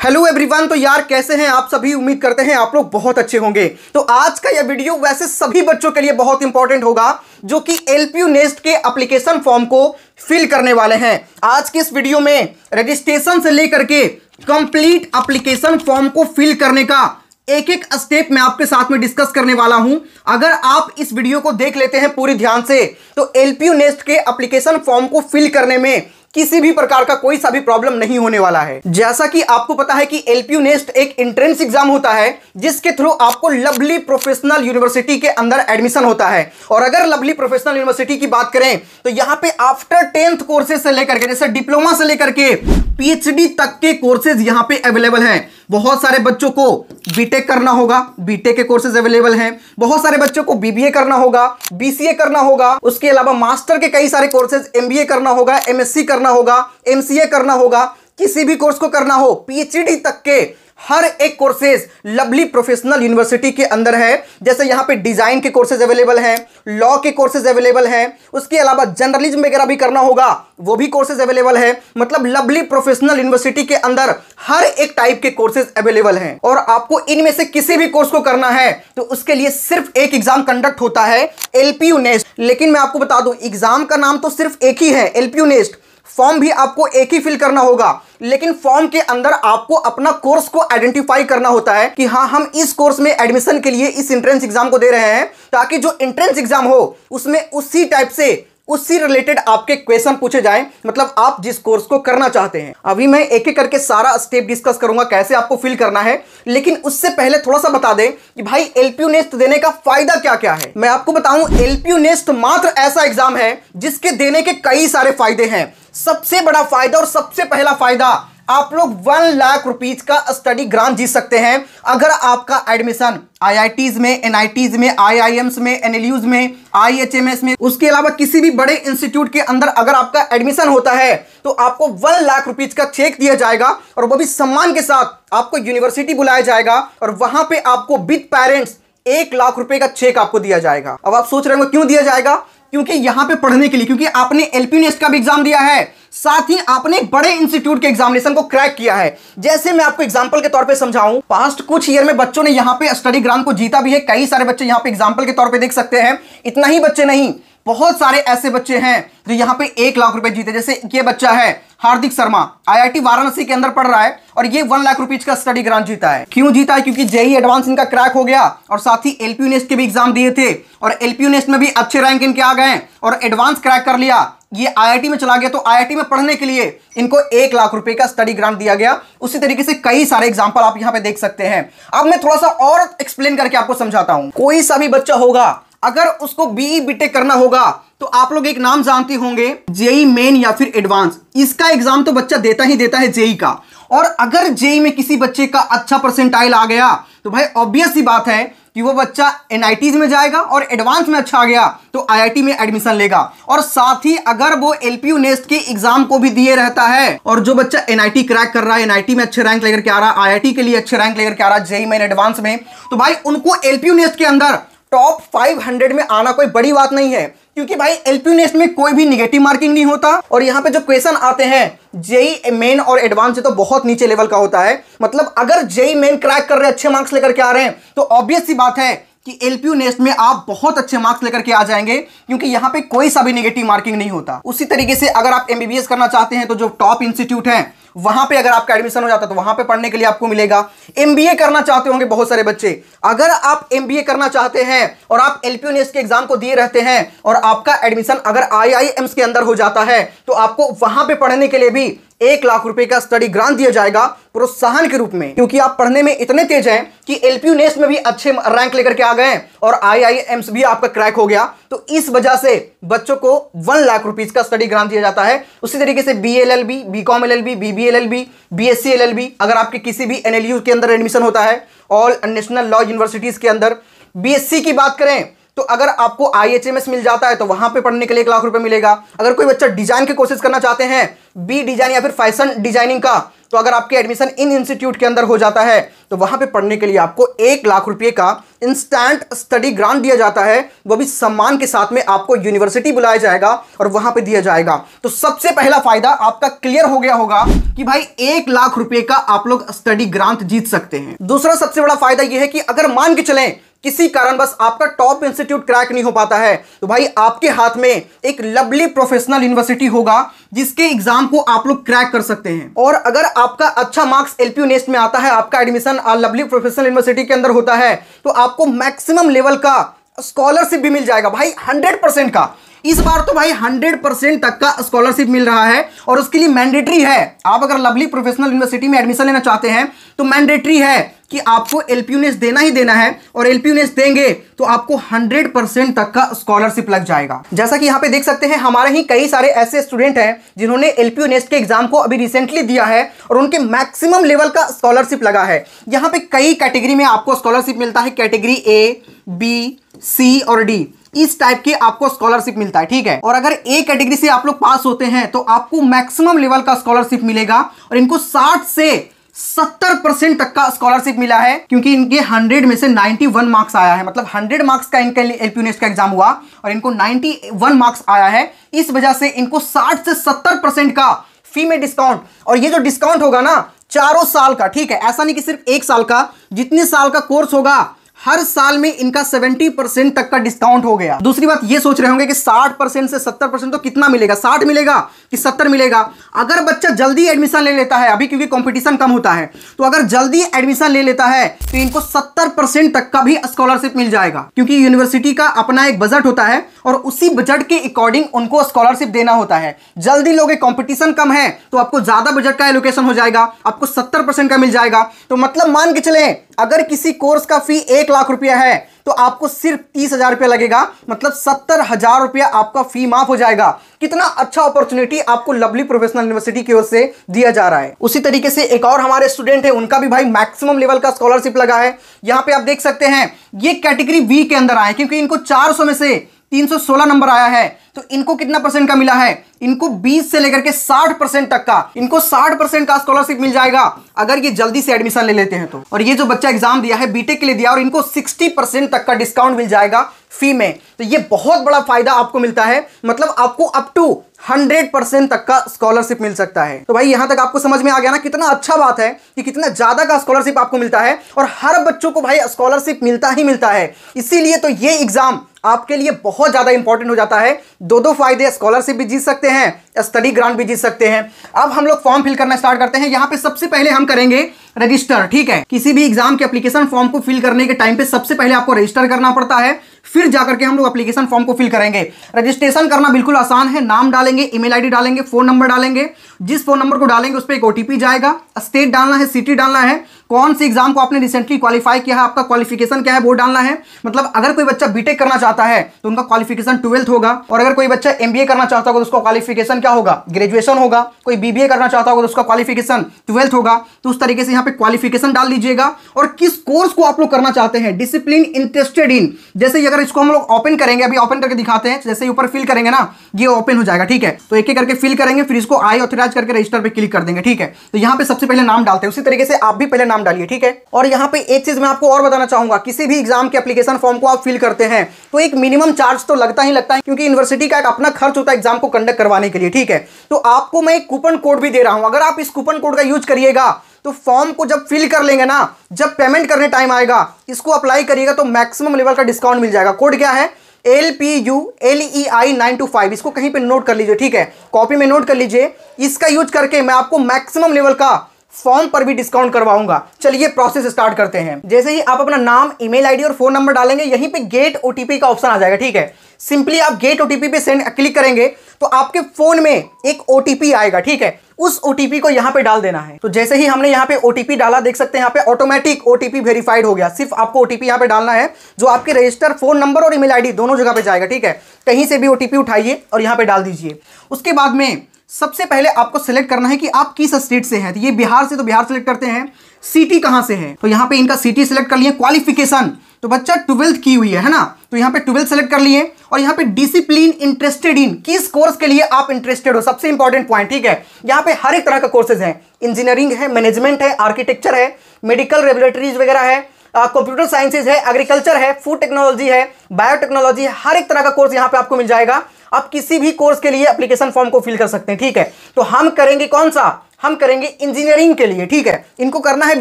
Hello everyone. तो यार कैसे हैं आप सभी। उम्मीद करते हैं आप लोग बहुत अच्छे होंगे। तो आज का यह वीडियो वैसे सभी बच्चों के लिए बहुत इंपॉर्टेंट होगा जो कि एलपीयू नेस्ट के एप्लीकेशन फॉर्म को फिल करने वाले हैं। आज के इस वीडियो में रजिस्ट्रेशन से लेकर के कंप्लीट एप्लीकेशन फॉर्म को फिल करने का एक एक स्टेप मैं आपके साथ में डिस्कस करने वाला हूं। अगर आप इस वीडियो को देख लेते हैं पूरी ध्यान से तो एलपीयू नेस्ट के एप्लीकेशन फॉर्म को फिल करने में किसी भी प्रकार का कोई सा भी प्रॉब्लम नहीं होने वाला है। जैसा कि आपको पता है कि एलपीयू नेस्ट एक एंट्रेंस एग्जाम होता है जिसके थ्रू आपको लवली प्रोफेशनल यूनिवर्सिटी के अंदर एडमिशन होता है। और अगर लवली प्रोफेशनल यूनिवर्सिटी की बात करें तो यहां पे आफ्टर 10th कोर्सेज से लेकर के जैसे डिप्लोमा से लेकर के पीएचडी तक के कोर्सेज यहां पे अवेलेबल हैं। बहुत सारे बच्चों को बीटेक करना होगा, बीटेक के कोर्सेज अवेलेबल हैं। बहुत सारे बच्चों को बीबीए करना होगा, बीसीए करना होगा। उसके अलावा मास्टर के कई सारे कोर्सेज, एमबीए करना होगा, एमएससी करना होगा, एमसीए करना होगा। किसी भी कोर्स को करना हो, पीएचडी तक के हर एक कोर्सेज लवली प्रोफेशनल यूनिवर्सिटी के अंदर है। जैसे यहाँ पे डिजाइन के कोर्सेज अवेलेबल हैं, लॉ के कोर्सेज अवेलेबल हैं। उसके अलावा जर्नलिज्म वगैरह भी करना होगा, वो भी कोर्सेज अवेलेबल है। मतलब लवली प्रोफेशनल यूनिवर्सिटी के अंदर हर एक टाइप के कोर्सेज अवेलेबल हैं। और आपको इनमें से किसी भी कोर्स को करना है तो उसके लिए सिर्फ एक एग्जाम कंडक्ट होता है, एलपीयू नेस्ट। लेकिन मैं आपको बता दूं, एग्जाम का नाम तो सिर्फ एक ही है, एलपीयू नेस्ट। फॉर्म भी आपको एक ही फिल करना होगा, लेकिन फॉर्म के अंदर आपको अपना कोर्स को आइडेंटिफाई करना होता है कि हाँ, हम इस कोर्स में एडमिशन के लिए इस एंट्रेंस एग्जाम को दे रहे हैं, ताकि जो एंट्रेंस एग्जाम हो उसमें उसी टाइप से उससे रिलेटेड आपके क्वेश्चन पूछे जाएं। मतलब आप जिस कोर्स को करना चाहते हैं। अभी मैं एक एक करके सारा स्टेप डिस्कस करूंगा कैसे आपको फिल करना है। लेकिन उससे पहले थोड़ा सा बता दें कि भाई एलपीयू नेस्ट देने का फायदा क्या क्या है। मैं आपको बताऊं, एलपीयू नेस्ट मात्र ऐसा एग्जाम है जिसके देने के कई सारे फायदे हैं। सबसे बड़ा फायदा और सबसे पहला फायदा, आप लोग 1 लाख रुपीज का स्टडी ग्रांट जीत सकते हैं अगर आपका एडमिशन आईआईटीज में, एनआईटीज में, आईआईएम्स में, एनएलयूज में, आईएचएमएस में, उसके अलावा किसी भी बड़े इंस्टीट्यूट के अंदर अगर आपका एडमिशन होता है तो आपको 1 लाख रुपीज का चेक दिया जाएगा और वो भी सम्मान के साथ आपको यूनिवर्सिटी बुलाया जाएगा और वहां पे आपको विद पेरेंट्स 1 लाख रुपए का चेक आपको दिया जाएगा। अब आप सोच रहे होंगे क्यों दिया जाएगा? क्योंकि यहां पे पढ़ने के लिए, क्योंकि आपने एलपीयू नेस्ट का भी एग्जाम दिया है, साथ ही आपने बड़े इंस्टीट्यूट के एग्जामिनेशन को क्रैक किया है। जैसे मैं आपको एग्जांपल के तौर पे समझाऊं, पास्ट कुछ ईयर में बच्चों ने यहां पे स्टडी ग्रांट को जीता भी है। कई सारे बच्चे यहां पे एग्जांपल के तौर पे देख सकते हैं। इतना ही बच्चे नहीं, बहुत सारे ऐसे बच्चे हैं जो यहां पे 1 लाख रुपए जीते। जैसे ये बच्चा है हार्दिक शर्मा, आईआईटी वाराणसी के अंदर पढ़ रहा है और ये 1 लाख रुपीज का स्टडी ग्रांट जीता है। क्यों जीता है? क्योंकि जेईई एडवांस इनका क्रैक हो गया और साथ ही एलपीयू नेस्ट के भी एग्जाम दिए थे और एलपीयू नेस्ट में भी अच्छे रैंक इनके आ गए और एडवांस क्रैक कर लिया। ये आईआईटी में चला गया तो आईआईटी में पढ़ने के लिए इनको 1 लाख रुपए का स्टडी ग्रांट दिया गया। उसी तरीके से कई सारे एग्जांपल आप यहां पे देख सकते हैं। अब मैं थोड़ा सा और एक्सप्लेन करके आपको समझाता हूं। कोई सा भी बच्चा होगा, अगर उसको बीई बीटेक करना होगा तो आप लोग एक नाम जानते होंगे, जेईई मेन या फिर एडवांस। इसका एग्जाम तो बच्चा देता ही देता है जेईई का। और अगर जेईई में किसी बच्चे का अच्छा परसेंटाइल आ गया तो भाई ऑब्वियस सी बात है कि वो बच्चा एनआईटीज में जाएगा और एडवांस में अच्छा आ गया तो आईआईटी में एडमिशन लेगा। और साथ ही अगर वो एलपीयू नेस्ट के एग्जाम को भी दिए रहता है और जो बच्चा एनआईटी क्रैक कर रहा है, एनआईटी में अच्छे रैंक लेकर के आ रहा है, आईआईटी के लिए अच्छे रैंक लेकर के आ रहा है जेईई मेन एडवांस में, तो भाई उनको एलपीयू नेस्ट के अंदर टॉप 500 में आना कोई बड़ी बात नहीं है। क्योंकि भाई एलपीयू नेस्ट में कोई भी निगेटिव मार्किंग नहीं होता और यहाँ पे जो क्वेश्चन आते हैं जेईई मेन और एडवांस से तो बहुत नीचे लेवल का होता है। मतलब अगर जेईई मेन क्रैक कर रहे हैं, अच्छे मार्क्स लेकर के आ रहे हैं, तो ऑब्वियस सी बात है कि एलपीयू नेस्ट में आप बहुत अच्छे मार्क्स लेकर के आ जाएंगे, क्योंकि यहाँ पे कोई सा भी नेगेटिव मार्किंग नहीं होता। उसी तरीके से अगर आप एमबीबीएस करना चाहते हैं तो जो टॉप इंस्टीट्यूट हैं वहां पे अगर आपका एडमिशन हो जाता है तो वहां पे पढ़ने के लिए आपको मिलेगा। एमबीए करना चाहते होंगे बहुत सारे बच्चे, अगर आप एमबीए करना चाहते हैं और आप एलपीयू नेस्ट के एग्जाम को दिए रहते हैं और आपका एडमिशन अगर आईआईएम्स के अंदर हो जाता है तो आपको वहां पे पढ़ने के लिए भी 1 लाख रुपए का स्टडी ग्रांट दिया जाएगा प्रोत्साहन के रूप में। क्योंकि आप पढ़ने में इतने तेज हैं कि एलपीयू नेस्ट में भी अच्छे रैंक लेकर के आ गए और आईआईएम्स भी आपका क्रैक हो गया, तो इस वजह से बच्चों को 1 लाख रुपीज का स्टडी ग्रांट दिया जाता है। उसी तरीके से BLLB, BCom LLB, BBLLB, BSc LLB, अगर आपके किसी भी एनएलयू के अंदर एडमिशन होता है, ऑल नेशनल लॉ यूनिवर्सिटीज के अंदर। बीएससी की बात करें तो अगर आपको IHMS मिल जाता है तो वहां पे पढ़ने के लिए 1 लाख रुपए मिलेगा। अगर कोई बच्चा डिजाइन की कोशिश करना चाहते हैं, बी डिजाइन या फिर फैशन डिजाइनिंग का, तो अगर आपके एडमिशन इन इंस्टीट्यूट के अंदर हो जाता है तो वहां पे पढ़ने के लिए आपको 1 लाख रुपए का इंस्टेंट स्टडी ग्रांट दिया जाता है, वो भी सम्मान के साथ में आपको यूनिवर्सिटी बुलाया जाएगा और वहां पे दिया जाएगा। तो सबसे पहला फायदा आपका क्लियर हो गया होगा कि भाई 1 लाख रुपए का आप लोग स्टडी ग्रांट जीत सकते हैं। दूसरा सबसे बड़ा फायदा यह है कि अगर मान के चलें किसी कारणवश आपका टॉप इंस्टीट्यूट क्रैक नहीं हो पाता है तो भाई आपके हाथ में एक लवली प्रोफेशनल यूनिवर्सिटी होगा जिसके एग्जाम को आप लोग क्रैक कर सकते हैं। और अगर आपका अच्छा मार्क्स LPU नेस्ट में आता है, आपका एडमिशन लवली प्रोफेशनल यूनिवर्सिटी के अंदर होता है, तो आपको मैक्सिमम लेवल का स्कॉलरशिप भी मिल जाएगा भाई 100% का। इस बार तो भाई 100% तक का स्कॉलरशिप मिल रहा है और उसके लिए मैंडेटरी है, आप अगर लवली प्रोफेशनल यूनिवर्सिटी में एडमिशन लेना चाहते हैं तो मैंडेटरी है कि आपको LPU नेस्ट देना ही देना है, और LPU नेस्ट देंगे तो आपको 100% तक का स्कॉलरशिप लग जाएगा। जैसा कि यहाँ पे देख सकते हैं हमारे ही कई सारे ऐसे स्टूडेंट हैं जिन्होंने LPU नेस्ट के एग्जाम को अभी रिसेंटली दिया है और उनके मैक्सिमम लेवल का स्कॉलरशिप लगा है। यहाँ पे कई कैटेगरी में आपको स्कॉलरशिप मिलता है, कैटेगरी A, B, C और D, इस टाइप के आपको स्कॉलरशिप मिलता है, ठीक है। और अगर A कैटेगरी से आप लोग पास होते हैं तो आपको मैक्सिमम लेवल का स्कॉलरशिप मिलेगा और इनको 60 से 70% तक का स्कॉलरशिप मिला है, क्योंकि इनके 100 में से 91 मार्क्स आया है, मतलब 100 मार्क्स का इनका LPU नेस्ट का एग्जाम हुआ और इनको 91 मार्क्स आया है। इस वजह से इनको 60 से 70% का फी में डिस्काउंट, और ये जो डिस्काउंट होगा ना 4 साल का, ठीक है, ऐसा नहीं कि सिर्फ 1 साल का, जितने साल का कोर्स होगा हर साल में इनका 70% तक का डिस्काउंट हो गया। दूसरी बात ये सोच रहे होंगे कि 60% से 70% तो कितना मिलेगा, 60 मिलेगा कि 70 मिलेगा। अगर बच्चा जल्दी एडमिशन ले लेता है, अभी क्योंकि कंपटीशन कम होता है, तो अगर जल्दी एडमिशन ले लेता है तो इनको 70% तक का भी स्कॉलरशिप मिल जाएगा, क्योंकि यूनिवर्सिटी का अपना एक बजट होता है और उसी बजट के अकॉर्डिंग उनको स्कॉलरशिप देना होता है। जल्दी लोगे, कंपटीशन कम है, तो आपको ज्यादा बजट का एलोकेशन हो जाएगा, आपको 70% का मिल जाएगा। तो मतलब मान के चले अगर किसी कोर्स का फी 1 लाख रुपया है तो आपको सिर्फ 30,000 रुपया लगेगा, मतलब 70,000 रुपया आपका फी माफ हो जाएगा। कितना अच्छा अपॉर्चुनिटी आपको लवली प्रोफेशनल यूनिवर्सिटी की ओर से दिया जा रहा है। उसी तरीके से एक और हमारे स्टूडेंट है, उनका भी भाई मैक्सिमम लेवल का स्कॉलरशिप लगा है। यहां पे आप देख सकते हैं ये कैटेगरी बी के अंदर आए, क्योंकि इनको 400 में से 316 नंबर आया है, तो इनको कितना परसेंट का मिला है, इनको 20 से लेकर के 60% तक का, इनको 60% का स्कॉलरशिप मिल जाएगा अगर ये जल्दी से एडमिशन ले लेते हैं तो। और ये जो बच्चा एग्जाम दिया है बीटेक के लिए दिया, और इनको 60% तक का डिस्काउंट मिल जाएगा फी में। तो ये बहुत बड़ा फायदा आपको मिलता है, मतलब आपको अप टू 100% तक का स्कॉलरशिप मिल सकता है। तो भाई यहां तक आपको समझ में आ गया ना, कितना अच्छा बात है कि कितना ज्यादा का स्कॉलरशिप आपको मिलता है, और हर बच्चों को भाई स्कॉलरशिप मिलता ही मिलता है। इसीलिए तो ये एग्जाम आपके लिए बहुत ज्यादा इंपॉर्टेंट हो जाता है। दो फायदे, स्कॉलरशिप भी जीत सकते हैं, स्टडी ग्रांट भी जीत सकते हैं। अब हम लोग फॉर्म फिल करना स्टार्ट करते हैं। यहाँ पे सबसे पहले हम करेंगे रजिस्टर, ठीक है। किसी भी एग्जाम के एप्लीकेशन फॉर्म को फिल करने के टाइम पे सबसे पहले आपको रजिस्टर करना पड़ता है, फिर जाकर के हम लोग एप्लीकेशन फॉर्म को फिल करेंगे। रजिस्ट्रेशन करना बिल्कुल आसान है, नाम डालेंगे, ईमेल आईडी डालेंगे, फोन नंबर डालेंगे। जिस फोन नंबर को डालेंगे उस पर एक OTP जाएगा, स्टेट डालना है, सिटी डालना है, कौन सी एग्जाम को आपने रिसेंटली क्वालिफाई किया है, आपका क्वालिफिकेशन क्या है वो डालना है। मतलब अगर कोई बच्चा बीटेक करना चाहता है तो उनका क्वालिफिकेशन 12th होगा, और अगर कोई बच्चा MBA करना चाहता होगा तो उसका क्वालिफिकेशन क्या होगा, ग्रेजुएशन होगा। कोई BBA करना चाहता होगा तो उसका क्वालिफिकेशन 12th होगा। तो उस तरीके से यहाँ पे क्वालिफिकेशन डाल लीजिएगा, और किस कोर्स को आप लोग करना चाहते हैं, डिसिप्लिन इंटरेस्टेड इन। जैसे अगर इसको हम लोग ओपन करेंगे, अभी ओपन करके दिखाते हैं, जैसे ऊपर फिल करेंगे ना ये ओपन हो जाएगा, ठीक है। तो एक एक करके फिल करेंगे, फिर इसको आई ऑथराइज करके रजिस्टर पे क्लिक कर देंगे, ठीक है। तो यहाँ पे सबसे पहले नाम डालते हैं, उसी तरीके से आप भी पहले नाम डालिए, ठीक है। और यहाँ पे एक चीज मैं आपको और बताना चाहूंगा, किसी भी एग्जाम के एप्लीकेशन फॉर्म को आप फिल करते हैं तो एक मिनिमम चार्ज तो लगता ही लगता है, क्योंकि यूनिवर्सिटी का एक अपना खर्च होता है एग्जाम को कंडक्ट करवाने के लिए, ठीक है। तो आपको मैं एक कूपन कोड भी दे रहा हूं, अगर आप इस कूपन कोड का यूज करिएगा तो फॉर्म को जब फिल कर लेंगे ना, जब पेमेंट करने टाइम आएगा इसको अप्लाई करिएगा तो मैक्सिमम लेवल का डिस्काउंट मिल जाएगा। कोड क्या है, LPULEI925, इसको कहीं पे नोट कर लीजिए, ठीक है, कॉपी में नोट कर लीजिए। इसका यूज करके मैं आपको मैक्सिमम लेवल का फॉर्म पर भी डिस्काउंट करवाऊंगा। चलिए प्रोसेस स्टार्ट करते हैं। जैसे ही आप अपना नाम, ईमेल आईडी और फोन नंबर डालेंगे, यहीं पे गेट OTP का ऑप्शन आ जाएगा, ठीक है। सिंपली आप गेट OTP पे सेंड क्लिक करेंगे तो आपके फोन में एक OTP आएगा, ठीक है। उस OTP को यहाँ पे डाल देना है। तो जैसे ही हमने यहाँ पे OTP डाला, देख सकते हैं यहाँ पे ऑटोमेटिक OTP वेरीफाइड हो गया। सिर्फ आपको OTP यहाँ पे डालना है जो आपके रजिस्टर फोन नंबर और ईमेल आईडी दोनों जगह पे जाएगा, ठीक है। कहीं से भी OTP उठाइए और यहाँ पे डाल दीजिए। उसके बाद में सबसे पहले आपको सिलेक्ट करना है कि आप किस स्टेट से हैं। तो ये बिहार से, तो बिहार सिलेक्ट करते हैं। सिटी कहां से है, तो यहां पे इनका सिटी सिलेक्ट कर लिए। क्वालिफिकेशन, तो बच्चा 12th की हुई है ना, तो यहां पे 12th सेलेक्ट कर लिए। और यहां पे डिसिप्लिन इंटरेस्टेड इन, किस कोर्स के लिए आप इंटरेस्टेड हो, सबसे इंपॉर्टेंट पॉइंट, ठीक है। यहां पे हर एक तरह का कोर्सेज है, इंजीनियरिंग है, मैनेजमेंट है, आर्किटेक्चर है, मेडिकल रेगुलेटरीज वगैरह है, कंप्यूटर साइंसेज है, एग्रीकल्चर है, फूड टेक्नोलॉजी है, बायोटेक्नोलॉजी है, हर एक तरह का कोर्स यहां पे आपको मिल जाएगा। आप किसी भी कोर्स के लिए एप्लीकेशन फॉर्म को फिल कर सकते हैं, ठीक है। तो हम करेंगे कौन सा, हम करेंगे इंजीनियरिंग के लिए, ठीक है। इनको करना है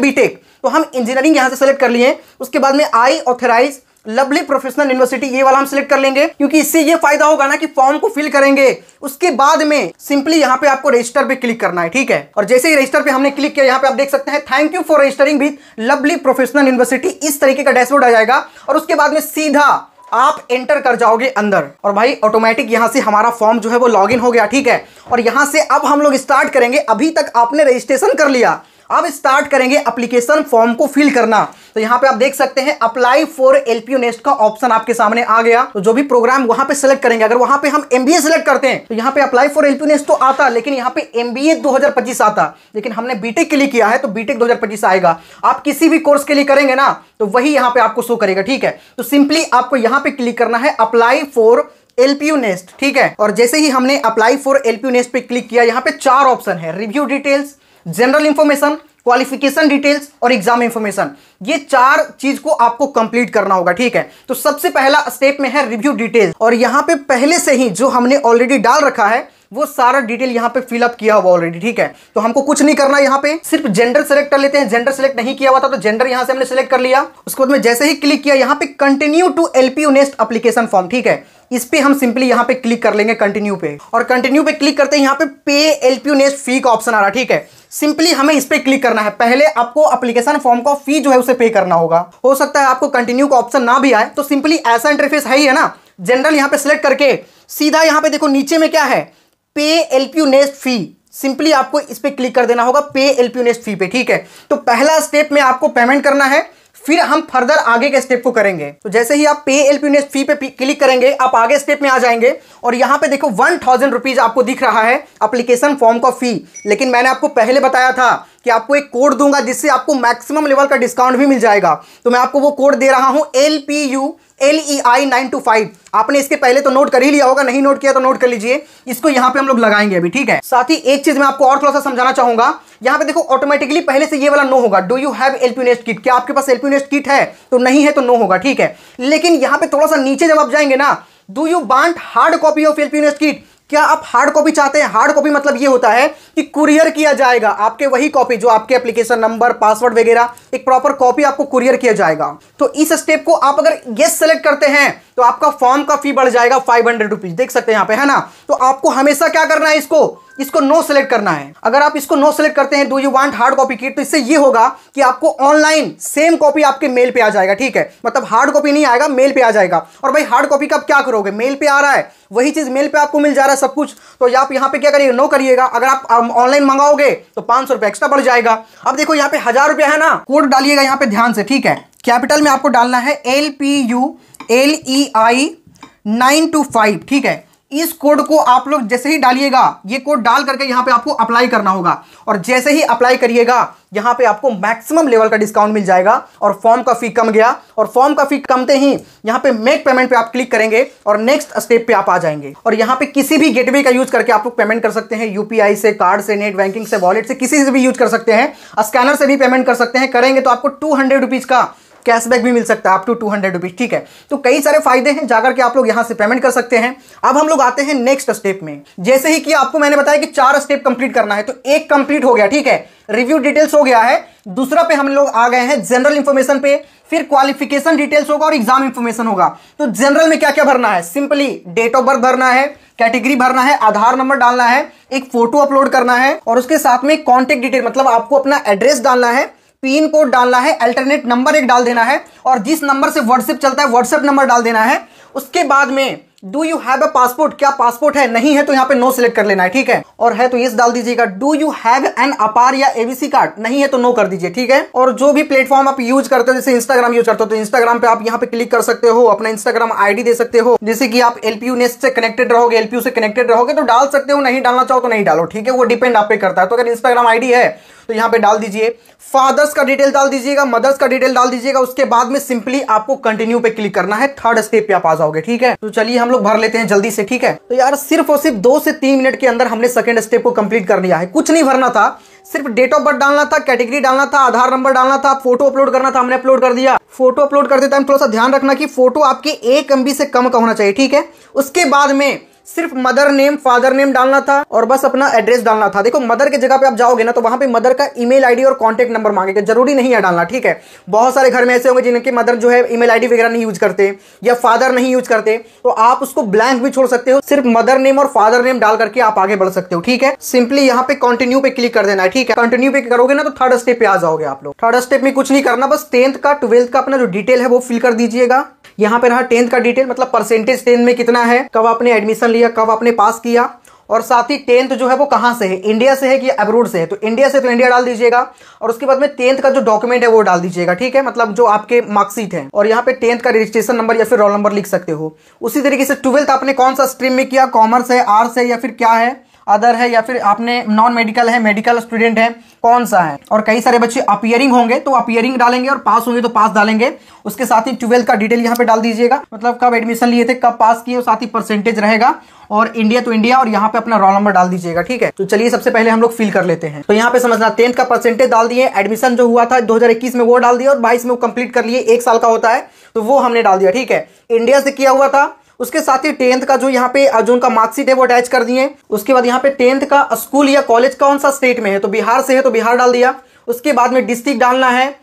बीटेक, तो हम इंजीनियरिंग यहां से सेलेक्ट कर लिए। उसके बाद में आई ऑथराइज लवली प्रोफेशनल यूनिवर्सिटी, ये वाला हम सिलेक्ट कर लेंगे, क्योंकि इससे ये फायदा होगा ना कि फॉर्म को फिल करेंगे, उसके बाद में सिंपली यहां पे आपको रजिस्टर पे क्लिक करना है, ठीक है। और जैसे ही रजिस्टर पे हमने क्लिक किया, यहां पे आप देख सकते हैं thank you for registering with lovely professional university, इस तरीके का डैशबोर्ड आ जाएगा। और उसके बाद में सीधा आप एंटर कर जाओगे अंदर, और भाई ऑटोमेटिक यहां से हमारा फॉर्म जो है वो लॉगिन हो गया, ठीक है। और यहां से अब हम लोग स्टार्ट करेंगे, अभी तक आपने रजिस्ट्रेशन कर लिया, अब स्टार्ट करेंगे एप्लीकेशन फॉर्म को फिल करना। तो यहां पे आप देख सकते हैं अप्लाई फॉर एलपीयू नेस्ट का ऑप्शन आपके सामने आ गया। तो जो भी प्रोग्राम वहां पे सिलेक्ट करेंगे, अगर वहां पे हम एमबीए सिलेक्ट करते हैं तो यहां पे अप्लाई फॉर एलपीयू नेस्ट तो आता, लेकिन यहां पे एमबीए 2025 आता, लेकिन हमने बीटेक के लिए किया है तो बीटेक 2025 आएगा। आप किसी भी कोर्स के लिए करेंगे ना तो वही यहां पे आपको शो करेगा, ठीक है। तो सिंपली आपको यहां पे क्लिक करना है अप्लाई फॉर एलपीयू नेस्ट, ठीक है। और जैसे ही हमने अप्लाई फॉर एलपीयू नेस्ट पे क्लिक किया, यहां पे 4 ऑप्शन है, review details, general information, qualification details और एग्जाम इंफॉर्मेशन। ये 4 चीज को आपको कंप्लीट करना होगा, ठीक है। तो सबसे पहला स्टेप में है रिव्यू डिटेल्स, और यहां पे पहले से ही जो हमने ऑलरेडी डाल रखा है वो सारा डिटेल यहां पे फिलअप किया हुआ ऑलरेडी, ठीक है। तो हमको कुछ नहीं करना, यहां पे सिर्फ जेंडर सेलेक्ट कर लेते हैं। जेंडर सेलेक्ट नहीं किया हुआ था तो जेंडर यहां से हमने सेलेक्ट कर लिया। उसके बाद में जैसे ही क्लिक किया, यहां पे continue to LPU nest application form, ठीक है। इस पे हम सिंपली यहां पे क्लिक कर लेंगे कंटिन्यू पे, और कंटिन्यू पे क्लिक करते हैं यहां पे पे एलपीयू नेस्ट फी का ऑप्शन आ रहा है, ठीक है। सिंपली हमें इस पे क्लिक करना है। पहले आपको एप्लीकेशन फॉर्म का फी जो है उसे पे करना होगा। हो सकता है आपको कंटिन्यू का ऑप्शन ना भी आए, तो सिंपली ऐसा इंटरफेस है ही है ना। जनरल यहां पे सिलेक्ट करके सीधा यहां पे देखो नीचे में क्या है, पे एलपीयू नेस्ट फी, सिंपली आपको इस पे क्लिक कर देना होगा पे एलपीयू नेस्ट फी पे, ठीक है। तो पहला स्टेप में आपको पेमेंट करना है, फिर हम फर्दर आगे के स्टेप को करेंगे। तो जैसे ही आप पे एलपीयू नेस्ट फी पे क्लिक करेंगे, आप आगे स्टेप में आ जाएंगे, और यहां पे देखो 1000 रुपीज आपको दिख रहा है एप्लीकेशन फॉर्म का फी। लेकिन मैंने आपको पहले बताया था कि आपको एक कोड दूंगा जिससे आपको मैक्सिमम लेवल का डिस्काउंट भी मिल जाएगा। तो मैं आपको वो कोड दे रहा हूं LPU LEI925। आपने इसके पहले तो नोट कर ही लिया होगा, नहीं नोट किया तो नोट कर लीजिए। इसको यहां पे हम लोग लगाएंगे अभी, ठीक है। साथ ही एक चीज मैं आपको और थोड़ा सा समझाना चाहूंगा। यहां पे देखो ऑटोमेटिकली पहले से ये वाला नो होगा, do you have LPU nest kit, क्या आपके पास एलपीयू नेस्ट किट है, तो नहीं है तो नो होगा, ठीक है। लेकिन यहां पे थोड़ा सा नीचे जब आप जाएंगे ना, do you want hard copy of LPU nest kit, क्या आप हार्ड कॉपी चाहते हैं। हार्ड कॉपी मतलब ये होता है कि कुरियर किया जाएगा आपके वही कॉपी जो आपके एप्लीकेशन नंबर, पासवर्ड वगैरह, एक प्रॉपर कॉपी आपको कुरियर किया जाएगा। तो इस स्टेप को आप अगर यस सेलेक्ट करते हैं तो आपका फॉर्म का फी बढ़ जाएगा 500 रुपीज, देख सकते हैं यहां पे, है ना। तो आपको हमेशा क्या करना है, इसको नो सेलेक्ट करना है। अगर आप इसको नो सेलेक्ट करते हैं, do you want hard copy kit, तो इससे ये होगा कि आपको ऑनलाइन सेम कॉपी आपके मेल पे आ जाएगा, ठीक है। मतलब हार्ड कॉपी नहीं आएगा, मेल पे आ जाएगा। और भाई हार्ड कॉपी का आप क्या करोगे, मेल पे आ रहा है, वही चीज मेल पे आपको मिल जा रहा है सब कुछ, तो आप यहां पे क्या करिएगा, नो करिएगा। अगर आप ऑनलाइन मंगाओगे तो 500 रुपए एक्स्ट्रा बढ़ जाएगा। अब देखो यहाँ पे 1000 रुपया है ना, कोड डालिएगा यहाँ पे ध्यान से, ठीक है। कैपिटल में आपको डालना है LPU LEI925, ठीक है। इस कोड को आप लोग जैसे ही डालिएगा, ये कोड डाल करके यहां पे आपको अप्लाई करना होगा, और जैसे ही अप्लाई करिएगा यहां पे आपको मैक्सिमम लेवल का डिस्काउंट मिल जाएगा, और फॉर्म का फी कम गया। और फॉर्म का फी कमते ही यहां पे मेक पेमेंट पे आप क्लिक करेंगे और नेक्स्ट स्टेप पे आप आ जाएंगे। और यहां पे किसी भी गेटवे का यूज करके आप लोग पेमेंट कर सकते हैं, यूपीआई से, कार्ड से, नेट बैंकिंग से, वॉलेट से, किसी से भी यूज कर सकते हैं, स्कैनर से भी पेमेंट कर सकते हैं। करेंगे तो आपको 200 रुपीज का कैशबैक भी मिल सकता है, अप टू 200 रुपीज, ठीक है। तो कई सारे फायदे हैं, जाकर के आप लोग यहां से पेमेंट कर सकते हैं। अब हम लोग आते हैं नेक्स्ट स्टेप में। जैसे ही कि आपको मैंने बताया कि 4 स्टेप कंप्लीट करना है, तो एक कंप्लीट हो गया, ठीक है, रिव्यू डिटेल्स हो गया है। दूसरा पे हम लोग आ गए हैं जनरल इंफॉर्मेशन पे, फिर क्वालिफिकेशन डिटेल्स होगा और एग्जाम इंफॉर्मेशन होगा। तो जनरल में क्या क्या भरना है, सिंपली डेट ऑफ बर्थ भरना है, कैटेगरी भरना है, आधार नंबर डालना है, एक फोटो अपलोड करना है, और उसके साथ में कॉन्टेक्ट डिटेल, मतलब आपको अपना एड्रेस डालना है, पिन कोड डालना है, अल्टरनेट नंबर एक डाल देना है, और जिस नंबर से व्हाट्सएप चलता है व्हाट्सएप नंबर डाल देना है। उसके बाद में do you have a passport, क्या पासपोर्ट है, नहीं है तो यहाँ पे नो सिलेक्ट कर लेना है, ठीक है। और है तो यस डाल दीजिएगा। डू यू हैव एन अपार या एबीसी कार्ड, नहीं है तो नो कर दीजिए, ठीक है। और जो भी प्लेटफॉर्म आप यूज करते हो, जैसे इंस्टाग्राम यूज करते हो तो इंस्टाग्राम पे आप यहाँ पे क्लिक कर सकते हो, अपना इंस्टाग्राम आईडी दे सकते हो, जैसे कि आप एलपीयू नेस्ट से कनेक्टेड रहोगे, एलपीयू से कनेक्टेड रहोगे तो डाल सकते हो, नहीं डालना चाहो तो नहीं डालो, ठीक है, वो डिपेंड आप पे करता है। तो अगर इंस्टाग्राम आईडी है तो यहाँ पे डाल दीजिए, फादर्स का डिटेल डाल दीजिएगा, मदर्स का डिटेल डाल दीजिएगा, उसके बाद में सिंपली आपको कंटिन्यू पे क्लिक करना है, थर्ड स्टेप पे आप आ जाओगे, ठीक है। तो चलिए हम लोग भर लेते हैं जल्दी से, ठीक है। तो यार सिर्फ और सिर्फ 2 से 3 मिनट के अंदर हमने सेकंड स्टेप को कंप्लीट कर लिया है। कुछ नहीं भरना था, सिर्फ डेट ऑफ बर्थ डालना था, कैटेगरी डालना था, आधार नंबर डालना था, फोटो अपलोड करना था, हमने अपलोड कर दिया। फोटो अपलोड करते टाइम थोड़ा सा ध्यान रखना कि फोटो आपके 1 MB से कम का होना चाहिए, ठीक है। उसके बाद में सिर्फ मदर नेम फादर नेम डालना था और बस अपना एड्रेस डालना था। देखो मदर की जगह पे आप जाओगे ना तो वहां पे मदर का ईमेल आईडी और कांटेक्ट नंबर मांगेगा, जरूरी नहीं है डालना, ठीक है। बहुत सारे घर में ऐसे होंगे जिनके मदर जो है ईमेल आईडी वगैरह नहीं यूज करते या फादर नहीं यूज करते, तो आप उसको ब्लैंक भी छोड़ सकते हो, सिर्फ मदर नेम और फादर नेम डाल करके आप आगे बढ़ सकते हो, ठीक है। सिंपली यहाँ पे कंटिन्यू पे क्लिक कर देना है, ठीक है। कंटिन्यू पे करोगे ना तो थर्ड स्टेप पे आ जाओगे आप लोग। थर्ड स्टेप में कुछ नहीं करना, बस 10th का 12th का अपना जो डिटेल है वो फिल कर दीजिएगा। यहाँ पे रहा 10th का डिटेल, मतलब परसेंटेज 10 में कितना है, कब आपने एडमिशन लिया, कब आपने पास किया, और साथ ही 10th जो है वो कहां से है, इंडिया से है कि अब्रोड से है। तो इंडिया से तो इंडिया डाल दीजिएगा और उसके बाद में 10th का जो डॉक्यूमेंट है वो डाल दीजिएगा, ठीक है, मतलब जो आपके मार्कशीट है। और यहाँ पे 10th का रजिस्ट्रेशन नंबर या फिर रोल नंबर लिख सकते हो। उसी तरीके से 12th आपने कौन सा स्ट्रीम में किया, कॉमर्स है, आर्ट्स है या फिर क्या है, अदर है या फिर आपने नॉन मेडिकल है, मेडिकल स्टूडेंट है, कौन सा है। और कई सारे बच्चे अपीयरिंग होंगे तो अपीयरिंग डालेंगे और पास होंगे तो पास डालेंगे। उसके साथ ही 12th का डिटेल यहाँ पे डाल दीजिएगा, मतलब कब एडमिशन लिए थे, कब पास किए, और साथ ही परसेंटेज रहेगा, और इंडिया तो इंडिया, और यहाँ पे अपना रोल नंबर डाल दीजिएगा, ठीक है। तो चलिए सबसे पहले हम लोग फिल कर लेते हैं। तो यहाँ पे समझना 10th का परसेंटेज डाल दिए, एडमिशन जो हुआ था 2021 में वो डाल दिया, और 22 में वो कंप्लीट कर लिए, 1 साल का होता है तो वो हमने डाल दिया, ठीक है। इंडिया से किया हुआ था, उसके साथ ही 10th का जो यहाँ पे जो उनका मार्कशीट है वो अटैच कर दिए। उसके बाद यहाँ पे 10th का स्कूल या कॉलेज कौन सा स्टेट में है, तो बिहार से है तो बिहार डाल दिया। उसके बाद में डिस्ट्रिक्ट डालना है,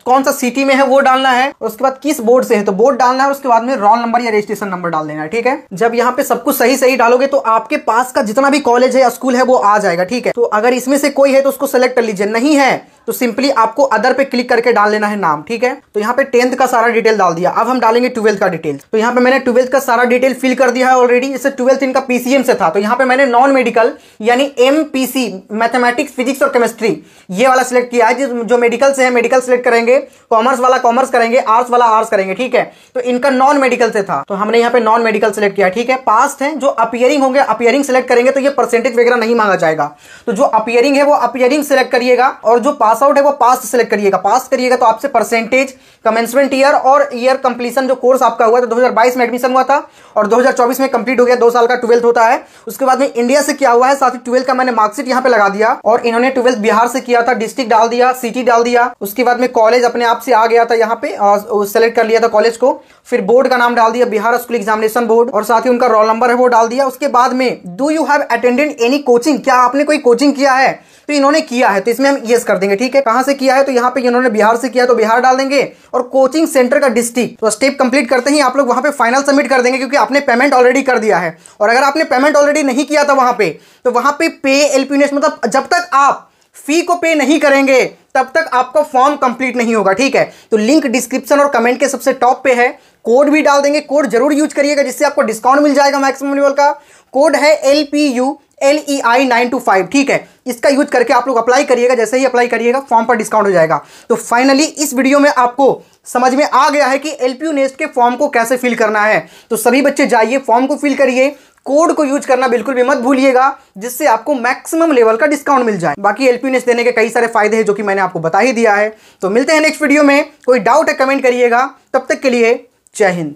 कौन सा सिटी में है वो डालना है। उसके बाद किस बोर्ड से है तो बोर्ड डालना है। उसके बाद में रोल नंबर या रजिस्ट्रेशन नंबर डाल देना है, ठीक है। जब यहाँ पे सब कुछ सही सही डालोगे तो आपके पास का जितना भी कॉलेज है या स्कूल है वो आ जाएगा, ठीक है। तो अगर इसमें से कोई है तो उसको सेलेक्ट कर लीजिए, नहीं है तो सिंपली आपको अदर पे क्लिक करके डाल लेना है नाम, ठीक है। तो यहाँ पे 10th का सारा डिटेल डाल दिया। अब हम डालेंगे 12th का डिटेल। तो यहाँ पे मैंने 12th का सारा डिटेल फिल कर दिया है ऑलरेडी। जैसे 12th इनका पीसीएम से था तो यहाँ पे मैंने नॉन मेडिकल यानी एमपीसी मैथमेटिक्स फिजिक्स और केमिस्ट्री ये वाला सिलेक्ट किया है। जो मेडिकल से है मेडिकल सिलेक्ट करेंगे, कॉमर्स वाला कॉमर्स करेंगे, आर्ट्स वाला आर्ट्स करेंगे, ठीक है। तो इनका नॉन मेडिकल से था तो हमने यहाँ पे नॉन मेडिकल सिलेक्ट किया, ठीक है। पास्ट है, जो अपीयरिंग होंगे अपीयरिंग सिलेक्ट करेंगे तो ये परसेंटेज वगैरह नहीं मांगा जाएगा। तो जो अपीयरिंग है वो अपीयरिंग सिलेक्ट करिएगा और जो पास आउट है वो पास्ट सेलेक्ट करिएगा। पास करिएगा तो आपसे परसेंटेज, कमेंसमेंट ईयर और ईयर कंप्लीशन जो कोर्स आपका हुआ था 2022 में एडमिशन हुआ था और 2024 में कंप्लीट हो गया, 2 साल का 12th होता है। उसके बाद में इंडिया से क्या हुआ है, साथ ही 12th का मैंने मार्कशीट यहाँ पे लगा दिया और इन्होंने 12th बिहार से किया था, डिस्ट्रिक्ट डाल दिया, सिटी डाल दिया। उसके बाद में कॉलेज अपने आप से आ गया था यहाँ पे और सेलेक्ट कर लिया था कॉलेज को। फिर बोर्ड का नाम डाल दिया, बिहार स्कूल एग्जामिनेशन बोर्ड, और साथ ही उनका रोल नंबर है वो डाल दिया। उसके बाद में do you have attended any coaching, क्या आपने कोई कोचिंग किया है, तो इन्होंने किया है तो इसमें हम यस कर देंगे, ठीक है। कहां से किया है तो यहाँ पे इन्होंने बिहार से किया तो बिहार डाल देंगे और कोचिंग सेंटर का डिस्ट्रिक्ट। तो स्टेप कंप्लीट करते ही आप लोग वहां पे फाइनल सबमिट कर देंगे क्योंकि आपने पेमेंट ऑलरेडी कर दिया है। और अगर आपने पेमेंट ऑलरेडी नहीं किया था वहां पे तो वहां पे पे एलपीयू नेस्ट, मतलब जब तक आप फी को पे नहीं करेंगे तब तक आपका फॉर्म कंप्लीट नहीं होगा, ठीक है। तो लिंक डिस्क्रिप्शन और कमेंट के सबसे टॉप पे है, कोड भी डाल देंगे, कोड जरूर यूज करिएगा जिससे आपको डिस्काउंट मिल जाएगा। मैक्सिमम लेवल का कोड है LPU LEI925, ठीक है। इसका यूज करके आप लोग अप्लाई करिएगा, जैसे ही अप्लाई करिएगा फॉर्म पर डिस्काउंट हो जाएगा। तो फाइनली इस वीडियो में आपको समझ में आ गया है कि एलपीयू नेस्ट के फॉर्म को कैसे फिल करना है। तो सभी बच्चे जाइए फॉर्म को फिल करिए, कोड को यूज करना बिल्कुल भी मत भूलिएगा जिससे आपको मैक्सिमम लेवल का डिस्काउंट मिल जाए। बाकी एलपीयू नेस्ट देने के कई सारे फायदे हैं जो कि मैंने आपको बता ही दिया है। तो मिलते हैं नेक्स्ट वीडियो में, कोई डाउट है कमेंट करिएगा। तब तक के लिए जय हिंद।